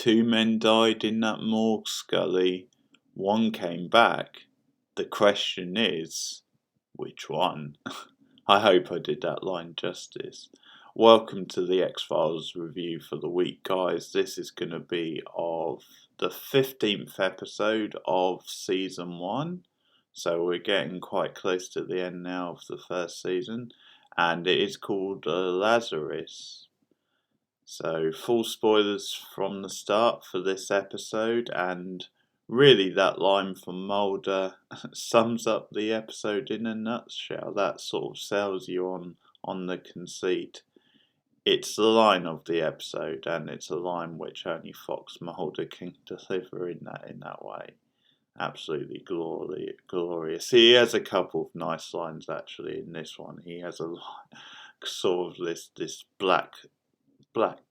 Two men died in that morgue, Scully. One came back. The question is, which one? I hope I did that line justice. Welcome to the X-Files review for the week, guys. This is going to be of the 15th episode of Season 1. So we're getting quite close to the end now of the first season. And it is called Lazarus. So full spoilers from the start for this episode, and really that line from Mulder sums up the episode in a nutshell. That sort of sells you on the conceit. It's the line of the episode, and it's a line which only Fox Mulder can deliver in that way. Absolutely glorious. He has a couple of nice lines actually in this one. He has a sort of this black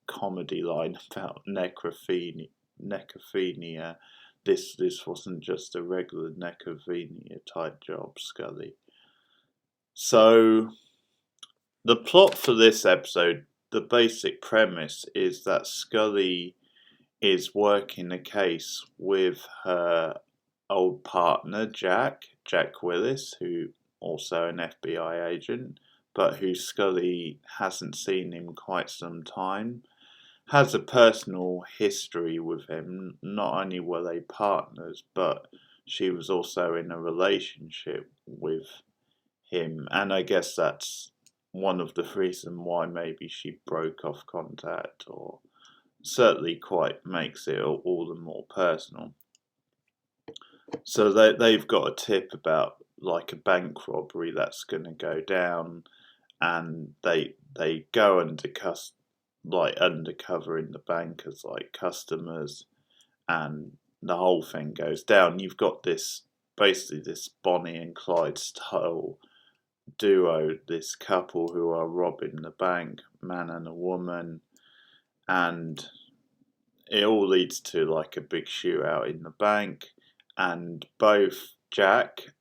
comedy line about necrophenia. This wasn't just a regular necrophenia type job, Scully. So the plot for this episode, the basic premise is that Scully is working a case with her old partner Jack Willis, who also an FBI agent, but who Scully hasn't seen in quite some time, has a personal history with him. Not only were they partners, but she was also in a relationship with him. And I guess that's one of the reasons why maybe she broke off contact, or certainly quite makes it all the more personal. So they've got a tip about like a bank robbery that's going to go down, and they go undercover in the bank as like customers, and the whole thing goes down. You've got this Bonnie and Clyde style duo, this couple who are robbing the bank, man and a woman, and it all leads to like a big shootout in the bank, and both Jack,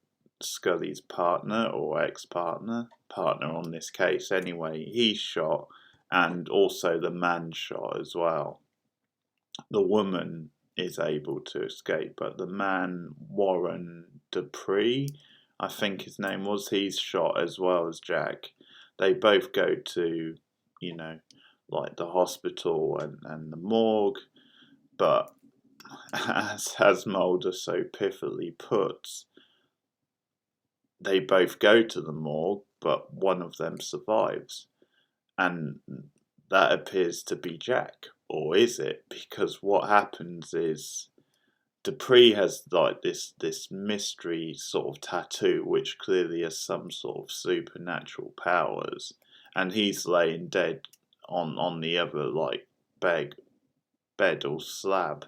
Scully's partner or ex-partner on this case anyway, he's shot, and also the man shot as well. The woman is able to escape, but the man, Warren Dupree, I think his name was, he's shot as well as Jack. They both go to, like the hospital and the morgue, but as Mulder so pithily puts, they both go to the morgue, but one of them survives. And that appears to be Jack. Or is it? Because what happens is Dupree has like this mystery sort of tattoo, which clearly has some sort of supernatural powers. And he's laying dead on the other like bed or slab.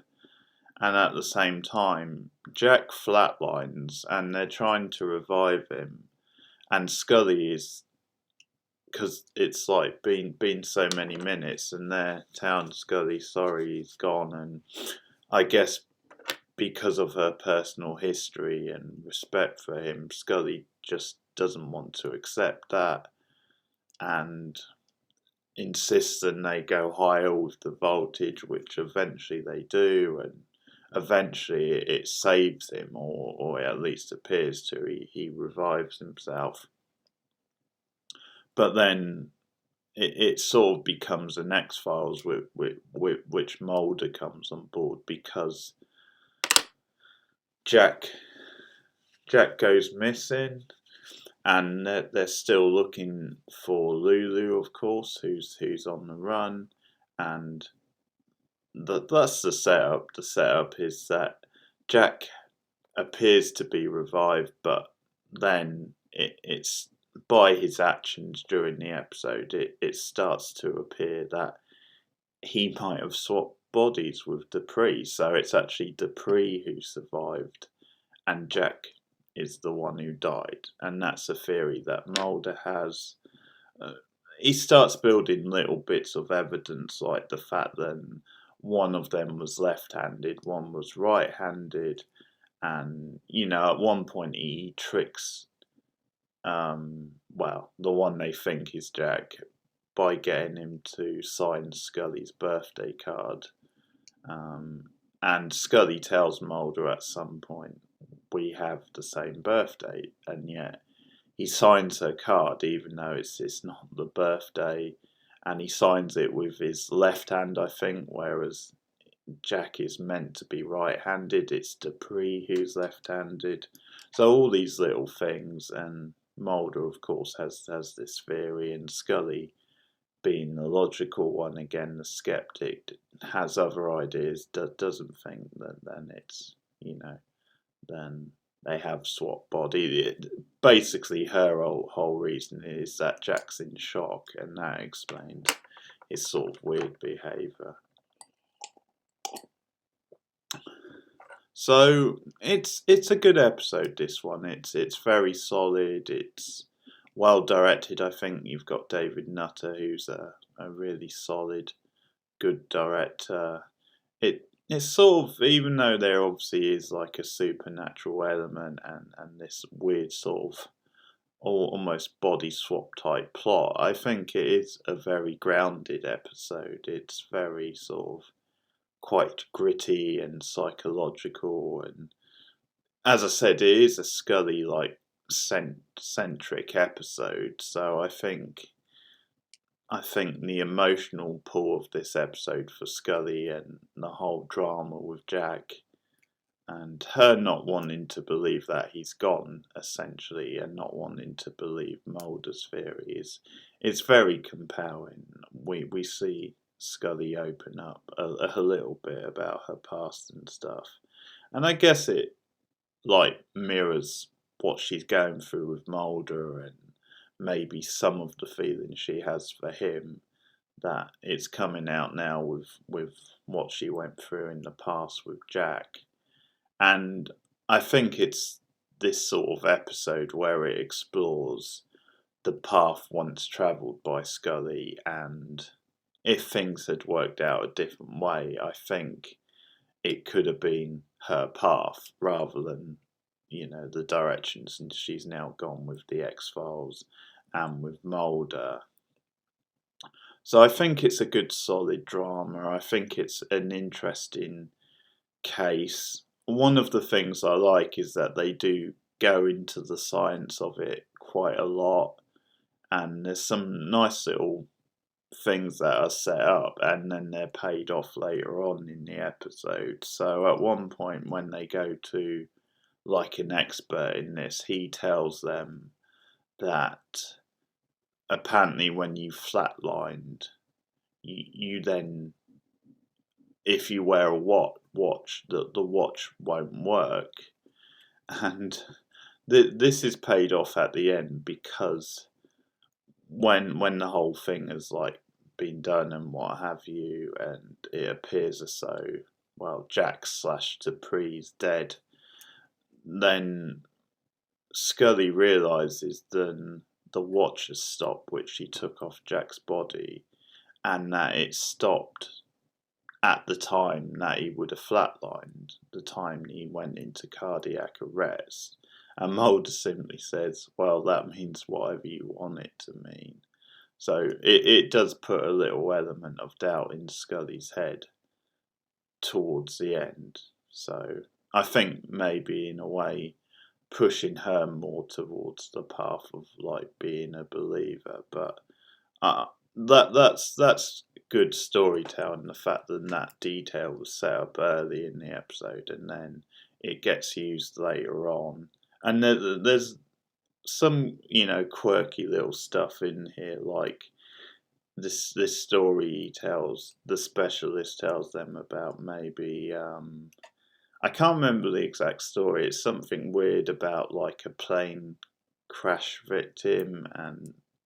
And at the same time, Jack flatlines, and they're trying to revive him. And Scully is, because it's like been so many minutes, and they're telling Scully, sorry, he's gone. And I guess because of her personal history and respect for him, Scully just doesn't want to accept that, and insists that they go higher with the voltage, which eventually they do, and eventually it saves him, or at least appears to. He revives himself. But then it sort of becomes an X-Files with which Mulder comes on board, because Jack goes missing, and they're still looking for Lulu, of course, who's on the run, and that's the setup. The setup is that Jack appears to be revived, but then it's by his actions during the episode, it starts to appear that he might have swapped bodies with Dupree. So it's actually Dupree who survived, and Jack is the one who died. And that's a theory that Mulder has. He starts building little bits of evidence, like the fact that one of them was left-handed, one was right-handed, and at one point he tricks the one they think is Jack by getting him to sign Scully's birthday card, And Scully tells Mulder at some point, we have the same birthday, and yet he signs her card even though it's not the birthday, and he signs it with his left hand, I think, whereas Jack is meant to be right-handed. It's Dupree who's left-handed. So all these little things, and Mulder, of course, has this theory, and Scully, being the logical one, again, the skeptic, has other ideas, doesn't think that then it's, then they have swapped body. Basically, her whole reason is that Jack's in shock, and that explains his sort of weird behaviour. So it's a good episode, this one. It's very solid. It's well directed. I think you've got David Nutter, who's a really solid, good director. It's sort of, even though there obviously is like a supernatural element and this weird sort of almost body swap type plot, I think it is a very grounded episode. It's very sort of quite gritty and psychological, and as I said, it is a Scully like centric episode. So I think the emotional pull of this episode for Scully and the whole drama with Jack and her not wanting to believe that he's gone, essentially, and not wanting to believe Mulder's theory is very compelling. We see Scully open up a little bit about her past and stuff, and I guess it like mirrors what she's going through with Mulder and maybe some of the feelings she has for him, that it's coming out now with what she went through in the past with Jack. And I think it's this sort of episode where it explores the path once travelled by Scully, and if things had worked out a different way, I think it could have been her path rather than, the directions and she's now gone with the X-Files and with Mulder. So I think it's a good solid drama. I think it's an interesting case. One of the things I like is that they do go into the science of it quite a lot, and there's some nice little things that are set up and then they're paid off later on in the episode. So at one point when they go to like an expert in this, he tells them that apparently when you flatlined, you then, if you wear a watch, the watch won't work. And this is paid off at the end, because when the whole thing has like been done and what have you, and it appears as though, well, Jack / Dupree's dead, then Scully realises then the watch has stopped, which she took off Jack's body, and that it stopped at the time that he would have flatlined, the time he went into cardiac arrest. And Mulder simply says, well, that means whatever you want it to mean. So it does put a little element of doubt in Scully's head towards the end. So I think maybe in a way pushing her more towards the path of like being a believer. But that's good storytelling, the fact that detail was set up early in the episode and then it gets used later on. And there's some, quirky little stuff in here, like this story tells, the specialist tells them about maybe, I can't remember the exact story, it's something weird about like a plane crash victim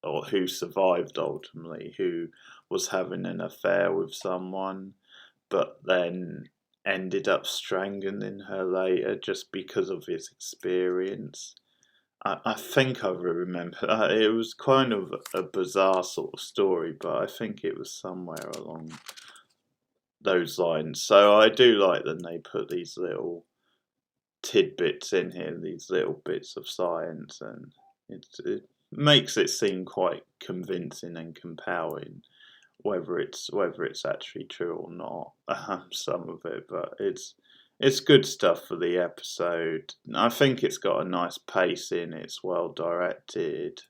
or who survived ultimately, who was having an affair with someone, but then ended up strangling her later just because of his experience. I think I remember. It was kind of a bizarre sort of story, but I think it was somewhere along those lines. So I do like that they put these little tidbits in here, these little bits of science, and it makes it seem quite convincing and compelling whether it's actually true or not. Some of it, but it's good stuff for the episode. I think it's got a nice pace in. It's well directed.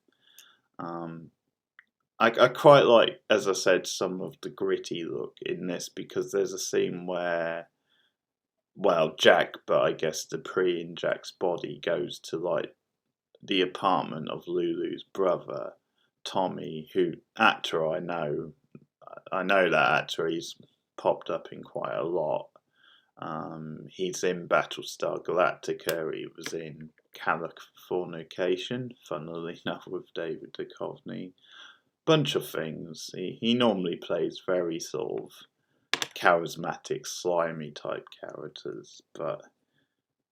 I quite like, as I said, some of the gritty look in this, because there's a scene where, well, Jack, but I guess Dupree in Jack's body, goes to like the apartment of Lulu's brother, Tommy, who actor I know that actor. He's popped up in quite a lot. He's in Battlestar Galactica. He was in Californication, funnily enough, with David Duchovny. Bunch of things. He normally plays very sort of charismatic, slimy type characters, but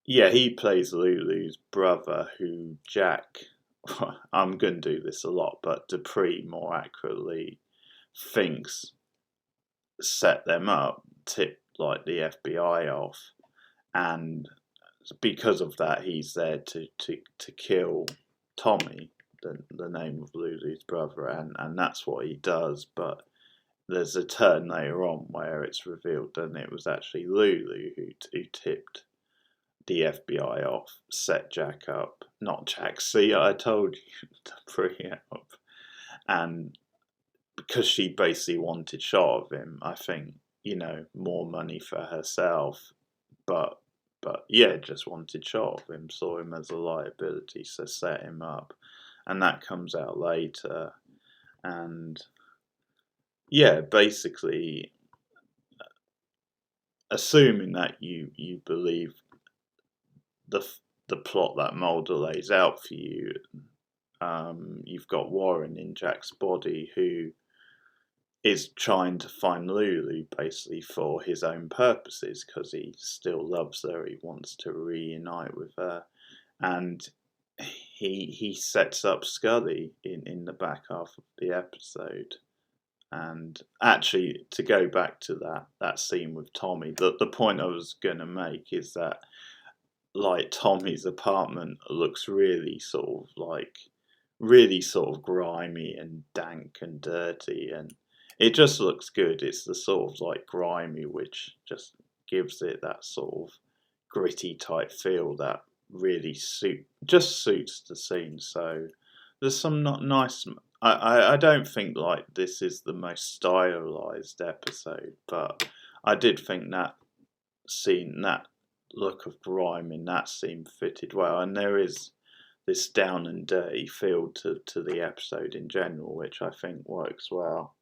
yeah, he plays Lulu's brother, who Jack, I'm going to do this a lot, but Dupree more accurately thinks set them up, tipped like the FBI off, and because of that, he's there to kill Tommy, the name of Lulu's brother, and that's what he does. But there's a turn later on where it's revealed that it was actually Lulu who tipped the FBI off, set Jack up. Not Jack, see, I told you to bring it up. And because she basically wanted shot of him, I think, more money for herself, but yeah, just wanted shot of him, saw him as a liability, so set him up. And that comes out later. And yeah, basically, assuming that you believe the plot that Mulder lays out for you, you've got Warren in Jack's body, who is trying to find Lulu basically for his own purposes, because he still loves her. He wants to reunite with her, and he sets up Scully in the back half of the episode. And actually, to go back to that scene with Tommy, the point I was going to make is that, like, Tommy's apartment looks really sort of grimy and dank and dirty, and it just looks good. It's the sort of like grimy which just gives it that sort of gritty type feel that really suits the scene. So there's some not nice. I don't think like this is the most stylized episode, but I did think that scene, that look of grime in that scene fitted well, and there is this down and dirty feel to the episode in general, which I think works well.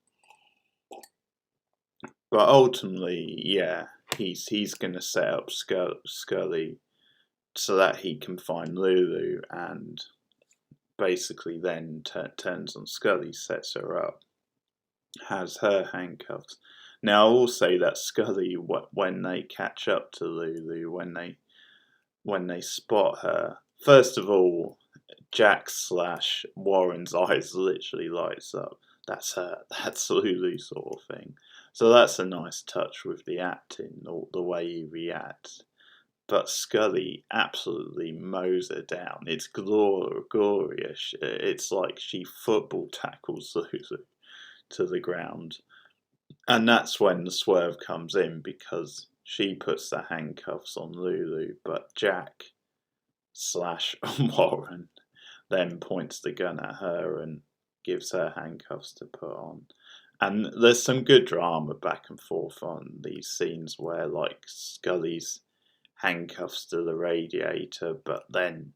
But ultimately, yeah, he's going to set up Scully so that he can find Lulu, and basically then turns on Scully, sets her up, has her handcuffs. Now, I will say that Scully, when they catch up to Lulu, when they spot her, first of all, Jack/Warren's eyes literally lights up. That's her. That's Lulu, sort of thing. So that's a nice touch with the acting, the way he reacts. But Scully absolutely mows her down. It's glorious. It's like she football tackles Lulu to the ground. And that's when the swerve comes in, because she puts the handcuffs on Lulu, but Jack/Warren then points the gun at her and gives her handcuffs to put on. And there's some good drama back and forth on these scenes where, like, Scully's handcuffs to the radiator, but then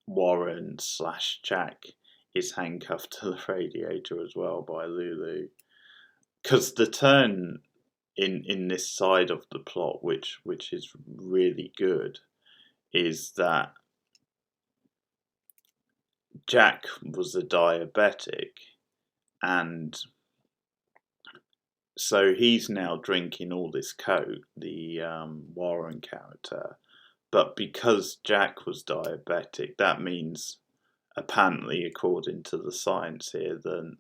Warren/Jack is handcuffed to the radiator as well by Lulu. Because the turn in this side of the plot, which is really good, is that Jack was a diabetic, and so he's now drinking all this coke, the Warren character. But because Jack was diabetic, that means, apparently, according to the science here, then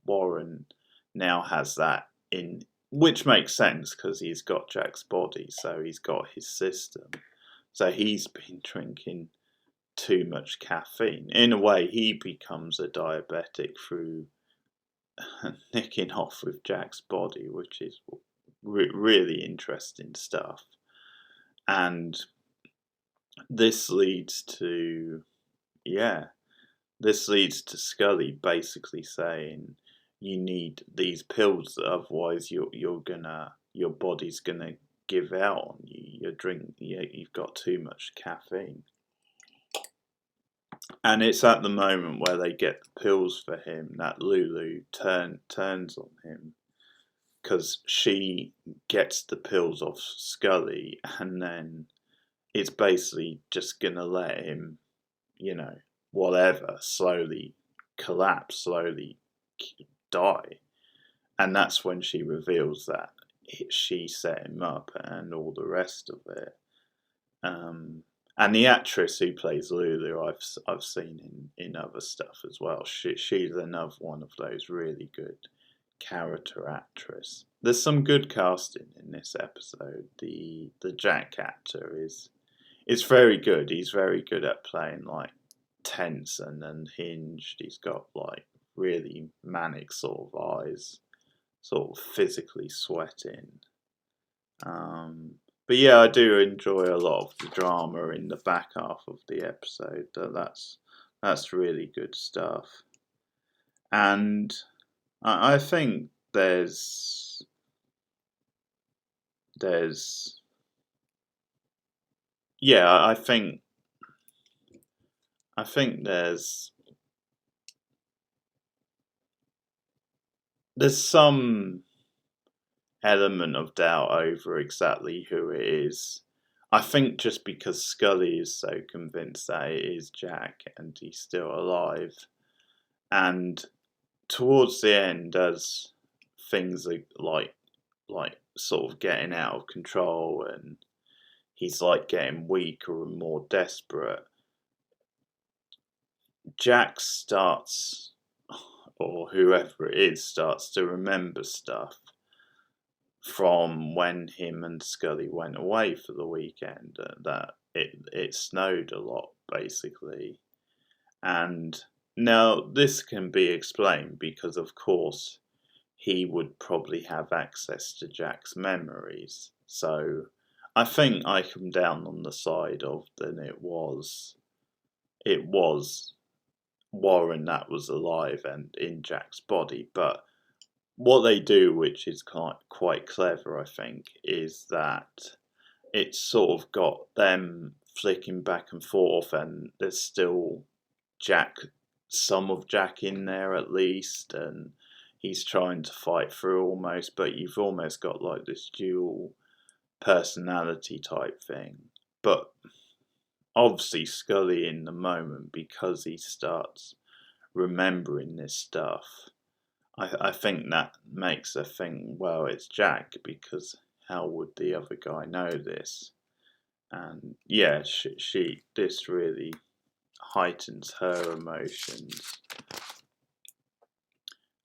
Warren now has that in, which makes sense because he's got Jack's body, so he's got his system. So he's been drinking too much caffeine. In a way, he becomes a diabetic through nicking off with Jack's body, which is really interesting stuff. And this leads to, Scully basically saying, you need these pills, otherwise your body's gonna give out on you. You've got too much caffeine. And it's at the moment where they get the pills for him that Lulu turns on him, because she gets the pills off Scully, and then it's basically just gonna let him, whatever, slowly collapse, slowly die. And that's when she reveals that she set him up and all the rest of it. And the actress who plays Lulu, I've seen in other stuff as well. She's another one of those really good character actress. There's some good casting in this episode. The Jack actor is very good. He's very good at playing like tense and unhinged. He's got like really manic sort of eyes, sort of physically sweating. But yeah, I do enjoy a lot of the drama in the back half of the episode. That's really good stuff. And I think there's I think there's some element of doubt over exactly who it is. I think just because Scully is so convinced that it is Jack and he's still alive, and towards the end, as things are like sort of getting out of control and he's like getting weaker and more desperate, Jack starts, or whoever it is, starts to remember stuff from when him and Scully went away for the weekend. That it snowed a lot, basically. And now this can be explained because, of course, he would probably have access to Jack's memories. So I think I come down on the side of that it was Warren that was alive and in Jack's body. But what they do, which is quite clever, I think, is that it's sort of got them flicking back and forth, and there's still some of Jack in there at least, and he's trying to fight through almost, but you've almost got like this dual personality type thing. But obviously Scully in the moment, because he starts remembering this stuff, I think that makes her think, well, it's Jack, because how would the other guy know this? And yeah, this really heightens her emotions.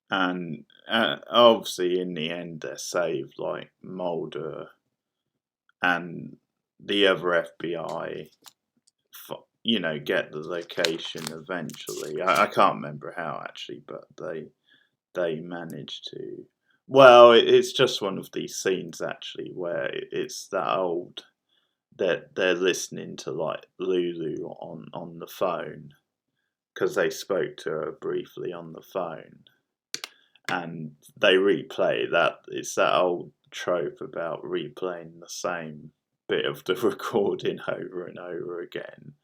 And obviously in the end they're saved, like Mulder and the other FBI, get the location eventually. I can't remember how actually, but they manage to. Well, it's just one of these scenes actually where it's that old that they're listening to like Lulu on the phone, because they spoke to her briefly on the phone, and they replay that. It's that old trope about replaying the same bit of the recording over and over again.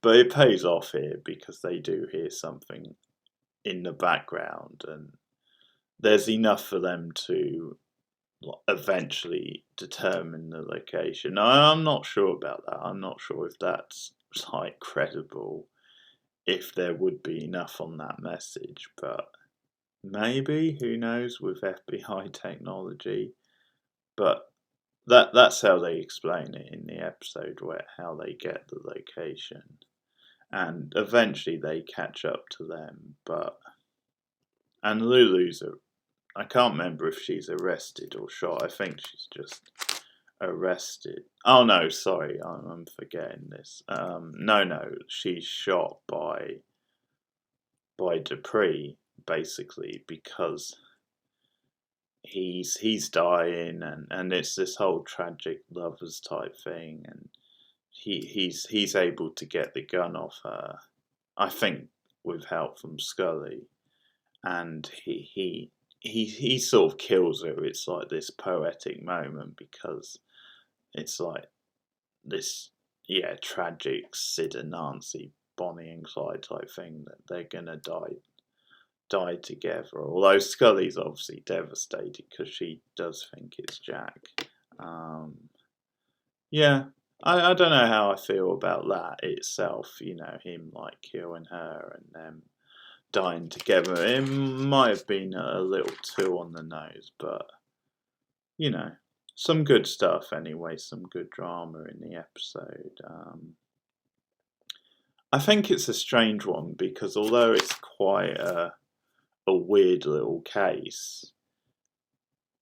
But it pays off here because they do hear something in the background, and there's enough for them to eventually determine the location. I'm not sure about that. I'm not sure if that's like credible, if there would be enough on that message, but maybe, who knows, with FBI technology. But that's how they explain it in the episode, how they get the location, and eventually they catch up to them. And Lulu's I can't remember if she's arrested or shot. I think she's just arrested. Oh no, sorry, I'm forgetting this. No, she's shot by Dupree, basically, because he's dying, and it's this whole tragic lovers type thing, and he's able to get the gun off her, I think, with help from Scully, and he sort of kills her. It's like this poetic moment because it's like this, yeah, tragic Sid and Nancy, Bonnie and Clyde type thing, that they're gonna die together. Although Scully's obviously devastated because she does think it's Jack. Yeah, I don't know how I feel about that itself. You know, him like killing her and them dying together. It might have been a little too on the nose, but you know, some good stuff anyway. Some good drama in the episode. I think it's a strange one because although it's quite a weird little case,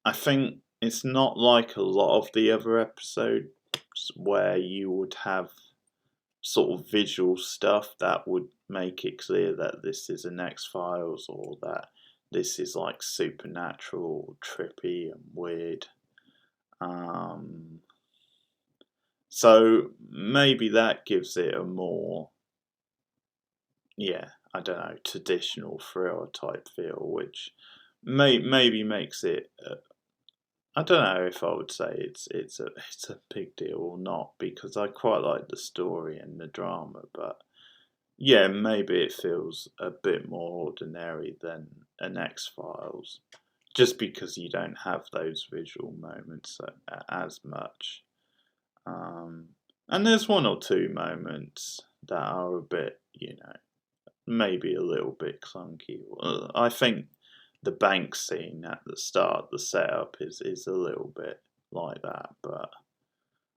I think it's not like a lot of the other episodes where you would have sort of visual stuff that would make it clear that this is an X-Files, or that this is like supernatural, trippy and weird. So maybe that gives it a more, yeah, I don't know, traditional thriller type feel, which maybe makes it. I don't know if I would say it's a big deal or not, because I quite like the story and the drama, but yeah, maybe it feels a bit more ordinary than an X-Files, just because you don't have those visual moments as much. And there's one or two moments that are a bit, you know, maybe a little bit clunky. I think the bank scene at the start, the setup is a little bit like that, but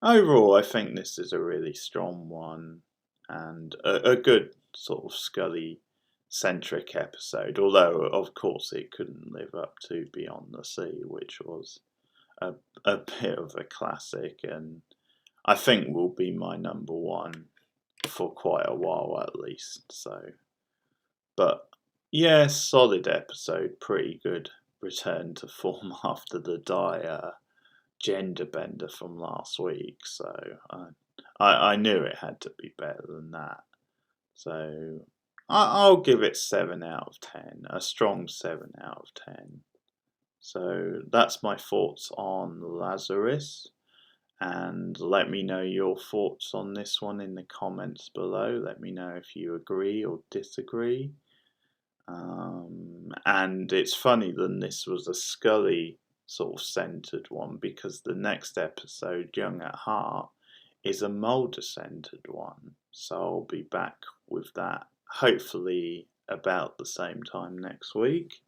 overall I think this is a really strong one, and a good sort of Scully centric episode, although of course it couldn't live up to Beyond the Sea, which was a bit of a classic, and I think will be my number one for quite a while at least. So, but yeah, solid episode, pretty good return to form after the dire gender bender from last week. So I knew it had to be better than that. So I'll give it 7 out of 10, a strong 7 out of 10. So that's my thoughts on Lazarus. And let me know your thoughts on this one in the comments below. Let me know if you agree or disagree. And it's funny that this was a Scully sort of centered one, because the next episode, Young at Heart, is a Mulder centered one. So I'll be back with that hopefully about the same time next week.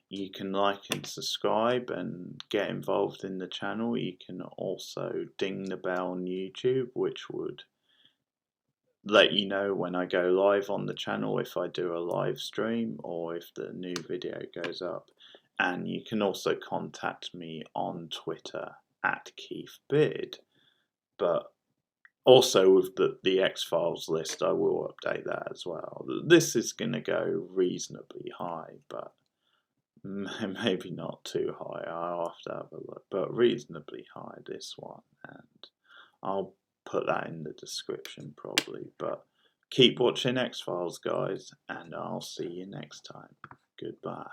You can like and subscribe and get involved in the channel. You can also ding the bell on YouTube, which would let you know when I go live on the channel, if I do a live stream or if the new video goes up. And you can also contact me on Twitter at KeithBeard. But also with the X-Files list, I will update that as well. This is going to go reasonably high, but maybe not too high. I'll have to have a look, but reasonably high, this one, and I'll put that in the description probably. But keep watching X-Files, guys, and I'll see you next time. Goodbye.